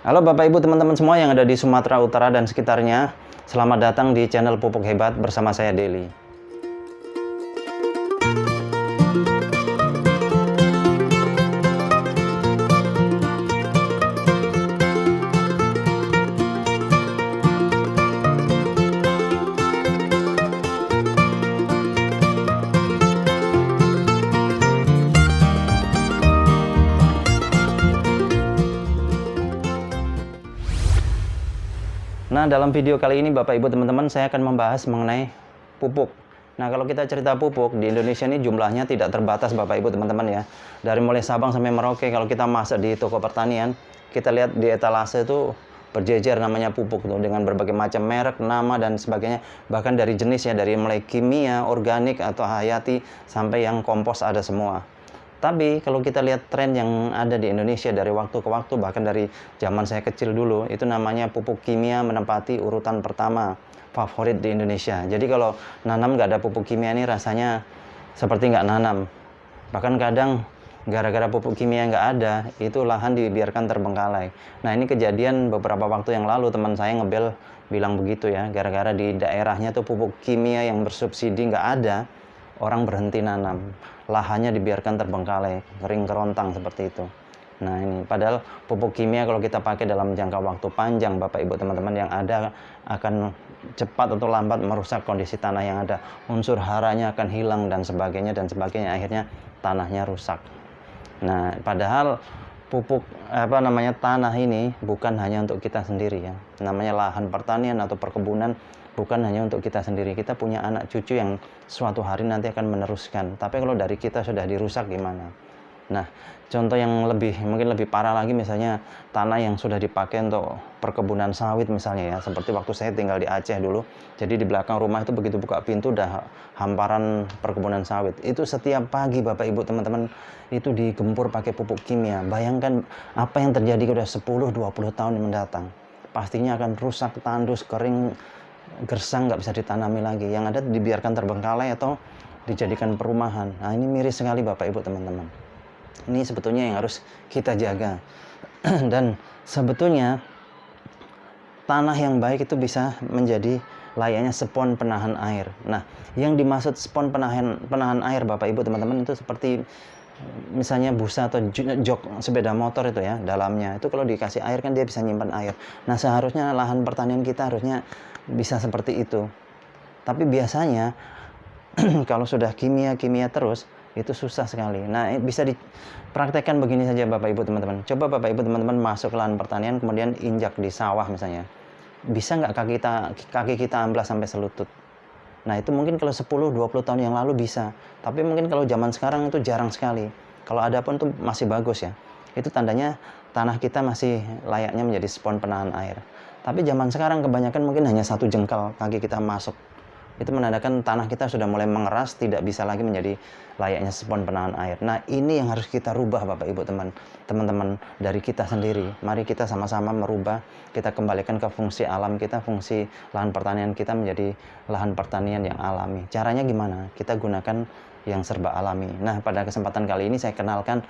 Halo Bapak Ibu teman-teman semua yang ada di Sumatera Utara dan sekitarnya. Selamat datang di channel Pupuk Hebat bersama saya Deli. Nah, dalam video kali ini Bapak Ibu teman-teman saya akan membahas mengenai pupuk. Nah, kalau kita cerita pupuk di Indonesia ini jumlahnya tidak terbatas Bapak Ibu teman-teman ya. Dari mulai Sabang sampai Merauke, kalau kita masuk di toko pertanian, kita lihat di etalase itu berjejer namanya pupuk tuh dengan berbagai macam merek, nama dan sebagainya. Bahkan dari jenis ya, dari mulai kimia, organik atau hayati sampai yang kompos ada semua. Tapi kalau kita lihat tren yang ada di Indonesia dari waktu ke waktu, bahkan dari zaman saya kecil dulu, itu namanya pupuk kimia menempati urutan pertama favorit di Indonesia. Jadi kalau nanam nggak ada pupuk kimia ini rasanya seperti nggak nanam. Bahkan kadang gara-gara pupuk kimia nggak ada, itu lahan dibiarkan terbengkalai. Nah, ini kejadian beberapa waktu yang lalu teman saya ngebel bilang begitu ya, gara-gara di daerahnya tuh pupuk kimia yang bersubsidi nggak ada, orang berhenti nanam, lahannya dibiarkan terbengkalai, kering kerontang seperti itu. Nah, ini padahal pupuk kimia kalau kita pakai dalam jangka waktu panjang Bapak Ibu teman-teman, yang ada akan cepat atau lambat merusak kondisi tanah yang ada. Unsur haranya akan hilang dan sebagainya, akhirnya tanahnya rusak. Nah, padahal pupuk tanah ini bukan hanya untuk kita sendiri ya. Namanya lahan pertanian atau perkebunan bukan hanya untuk kita sendiri. Kita punya anak cucu yang suatu hari nanti akan meneruskan. Tapi kalau dari kita sudah dirusak gimana? Nah, contoh yang mungkin lebih parah lagi, misalnya tanah yang sudah dipakai untuk perkebunan sawit misalnya ya. Seperti waktu saya tinggal di Aceh dulu. Jadi di belakang rumah itu begitu buka pintu udah hamparan perkebunan sawit. Itu setiap pagi Bapak Ibu teman-teman itu digempur pakai pupuk kimia. Bayangkan apa yang terjadi udah 10-20 tahun yang mendatang. Pastinya akan rusak, tandus, kering, gersang, nggak bisa ditanami lagi. Yang ada dibiarkan terbengkalai atau dijadikan perumahan. Nah, ini miris sekali Bapak Ibu teman-teman. Ini sebetulnya yang harus kita jaga. Dan sebetulnya tanah yang baik itu bisa menjadi layaknya spons penahan air. Nah, yang dimaksud spons penahan air Bapak Ibu teman-teman itu seperti misalnya busa atau jok sepeda motor itu ya, dalamnya itu kalau dikasih air kan dia bisa nyimpan air. Nah, seharusnya lahan pertanian kita harusnya bisa seperti itu. Tapi biasanya kalau sudah kimia terus itu susah sekali. Nah, bisa dipraktekkan begini saja Bapak Ibu teman-teman. Coba Bapak Ibu teman-teman masuk ke lahan pertanian kemudian injak di sawah misalnya. Bisa nggak kaki kita amblas sampai selutut? Nah, itu mungkin kalau 10-20 tahun yang lalu bisa. Tapi mungkin kalau zaman sekarang itu jarang sekali. Kalau ada pun itu masih bagus ya. Itu tandanya tanah kita masih layaknya menjadi spons penahan air. Tapi zaman sekarang kebanyakan mungkin hanya 1 jengkal kaki kita masuk. Itu menandakan tanah kita sudah mulai mengeras, tidak bisa lagi menjadi layaknya spons penahan air. Nah, ini yang harus kita rubah Bapak Ibu teman-teman dari kita sendiri. Mari kita sama-sama merubah, kita kembalikan ke fungsi alam kita, fungsi lahan pertanian kita menjadi lahan pertanian yang alami. Caranya gimana? Kita gunakan yang serba alami. Nah, pada kesempatan kali ini saya kenalkan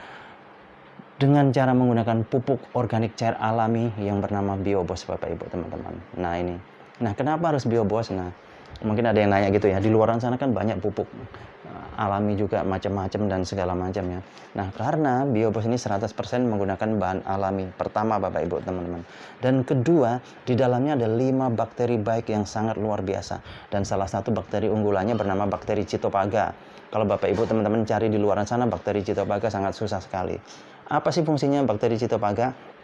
dengan cara menggunakan pupuk organik cair alami yang bernama Biobos Bapak Ibu teman-teman. Nah, ini. Nah, kenapa harus Biobos? Nah, mungkin ada yang nanya gitu ya, di luar sana kan banyak pupuk alami juga macam-macam dan segala macam ya. Nah, karena Biobos ini 100% menggunakan bahan alami. Pertama Bapak Ibu teman-teman. Dan kedua, di dalamnya ada 5 bakteri baik yang sangat luar biasa. Dan salah satu bakteri unggulannya bernama bakteri Cytophaga. Kalau Bapak Ibu teman-teman cari di luar sana, bakteri Cytophaga sangat susah sekali. Apa sih fungsinya bakteri Cytophaga?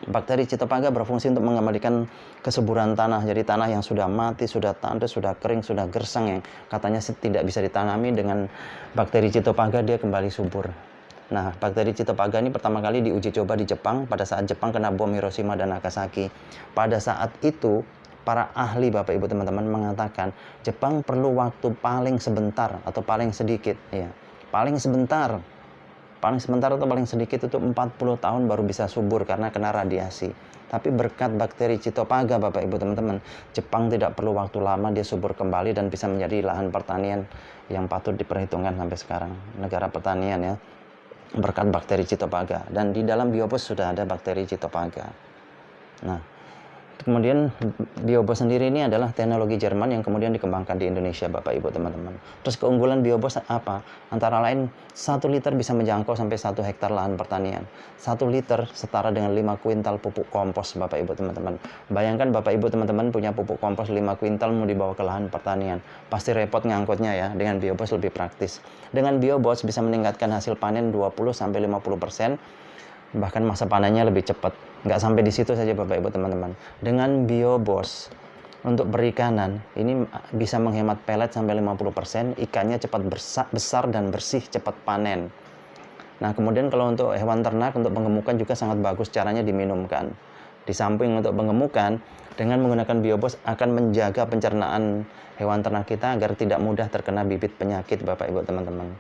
Bakteri Cytophaga berfungsi untuk mengembalikan kesuburan tanah. Jadi tanah yang sudah mati, sudah tandus, sudah kering, sudah gersang yang katanya tidak bisa ditanami, dengan bakteri Cytophaga dia kembali subur. Nah, bakteri Cytophaga ini pertama kali diuji coba di Jepang pada saat Jepang kena bom Hiroshima dan Nagasaki. Pada saat itu para ahli Bapak Ibu teman-teman mengatakan Jepang perlu waktu paling sebentar atau paling sedikit ya. Paling sebentar atau paling sedikit itu 40 tahun baru bisa subur karena kena radiasi. Tapi berkat bakteri Cytophaga Bapak Ibu teman-teman, Jepang tidak perlu waktu lama, dia subur kembali dan bisa menjadi lahan pertanian yang patut diperhitungkan sampai sekarang. Negara pertanian ya, berkat bakteri Cytophaga. Dan di dalam Biobos sudah ada bakteri Cytophaga. Nah, kemudian Biobos sendiri ini adalah teknologi Jerman yang kemudian dikembangkan di Indonesia, Bapak Ibu teman-teman. Terus keunggulan Biobos apa? Antara lain 1 liter bisa menjangkau sampai 1 hektar lahan pertanian. 1 liter setara dengan 5 kuintal pupuk kompos, Bapak Ibu teman-teman. Bayangkan Bapak Ibu teman-teman punya pupuk kompos 5 kuintal mau dibawa ke lahan pertanian. Pasti repot ngangkutnya ya. Dengan Biobos lebih praktis. Dengan Biobos bisa meningkatkan hasil panen 20-50%. Bahkan masa panennya lebih cepat. Nggak sampai di situ saja Bapak Ibu teman-teman. Dengan Biobos untuk perikanan ini bisa menghemat pelet sampai 50%, ikannya cepat besar dan bersih, cepat panen. Nah, kemudian kalau untuk hewan ternak untuk penggemukan juga sangat bagus, caranya diminumkan. Di samping untuk penggemukan, dengan menggunakan Biobos akan menjaga pencernaan hewan ternak kita agar tidak mudah terkena bibit penyakit Bapak Ibu teman-teman.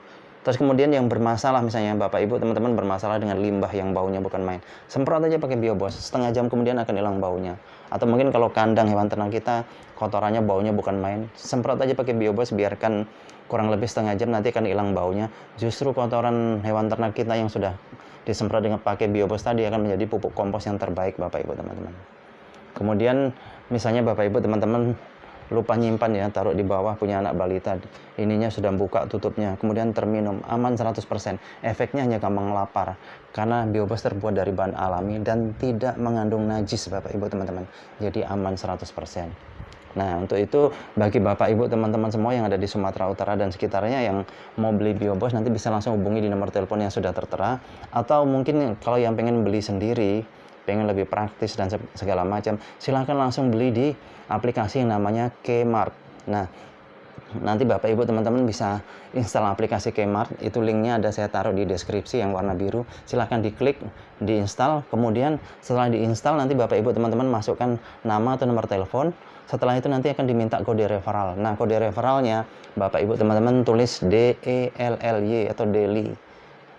Terus kemudian yang bermasalah, misalnya Bapak Ibu teman-teman bermasalah dengan limbah yang baunya bukan main, semprot aja pakai Biobos, setengah jam kemudian akan hilang baunya. Atau mungkin kalau kandang hewan ternak kita kotorannya baunya bukan main, semprot aja pakai Biobos, biarkan kurang lebih setengah jam, nanti akan hilang baunya. Justru kotoran hewan ternak kita yang sudah disemprot dengan pakai Biobos tadi akan menjadi pupuk kompos yang terbaik Bapak Ibu teman-teman. Kemudian misalnya Bapak Ibu teman-teman lupa nyimpan ya, taruh di bawah, punya anak balita, ininya sudah buka tutupnya, kemudian terminum, aman 100%. Efeknya hanya gampang lapar, karena Biobos terbuat dari bahan alami dan tidak mengandung najis Bapak Ibu teman-teman, jadi aman 100%. Nah, untuk itu bagi Bapak Ibu teman-teman semua yang ada di Sumatera Utara dan sekitarnya yang mau beli Biobos, nanti bisa langsung hubungi di nomor telepon yang sudah tertera, atau mungkin kalau yang pengen beli sendiri, pengen lebih praktis dan segala macam, silahkan langsung beli di aplikasi yang namanya Kmart. Nah, nanti Bapak Ibu teman-teman bisa install aplikasi Kmart, itu linknya ada saya taruh di deskripsi yang warna biru, silahkan diklik, diinstal, kemudian setelah diinstal nanti Bapak Ibu teman-teman masukkan nama atau nomor telepon, setelah itu nanti akan diminta kode referral. Nah, kode referralnya Bapak Ibu teman-teman tulis DELLY atau DELY,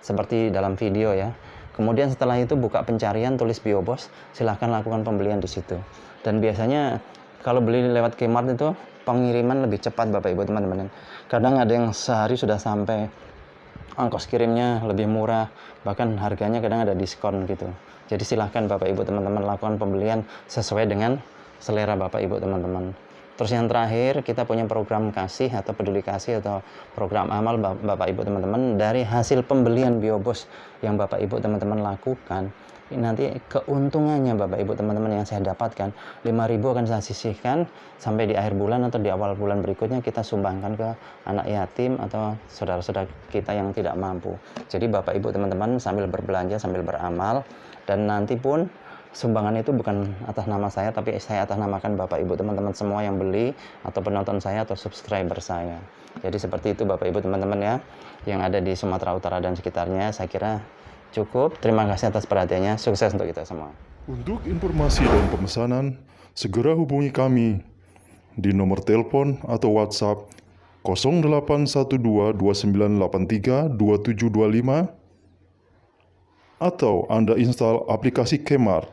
seperti dalam video ya. Kemudian setelah itu buka pencarian, tulis Biobos, silahkan lakukan pembelian di situ. Dan biasanya kalau beli lewat Kmart itu pengiriman lebih cepat Bapak Ibu teman-teman. Kadang ada yang sehari sudah sampai, ongkos kirimnya lebih murah, bahkan harganya kadang ada diskon gitu. Jadi silahkan Bapak Ibu teman-teman lakukan pembelian sesuai dengan selera Bapak Ibu teman-teman. Terus yang terakhir, kita punya program kasih atau peduli kasih atau program amal Bapak Ibu teman-teman. Dari hasil pembelian Biobos yang Bapak Ibu teman-teman lakukan, nanti keuntungannya Bapak Ibu teman-teman yang saya dapatkan 5.000 akan saya sisihkan sampai di akhir bulan atau di awal bulan berikutnya kita sumbangkan ke anak yatim atau saudara-saudara kita yang tidak mampu. Jadi Bapak Ibu teman-teman sambil berbelanja sambil beramal, dan nanti pun sumbangan itu bukan atas nama saya, tapi saya atas namakan Bapak Ibu teman-teman semua yang beli atau penonton saya atau subscriber saya. Jadi seperti itu Bapak Ibu teman-teman ya, yang ada di Sumatera Utara dan sekitarnya. Saya kira cukup. Terima kasih atas perhatiannya. Sukses untuk kita semua. Untuk informasi dan pemesanan, segera hubungi kami di nomor telepon atau WhatsApp 081229832725 atau Anda install aplikasi Kmart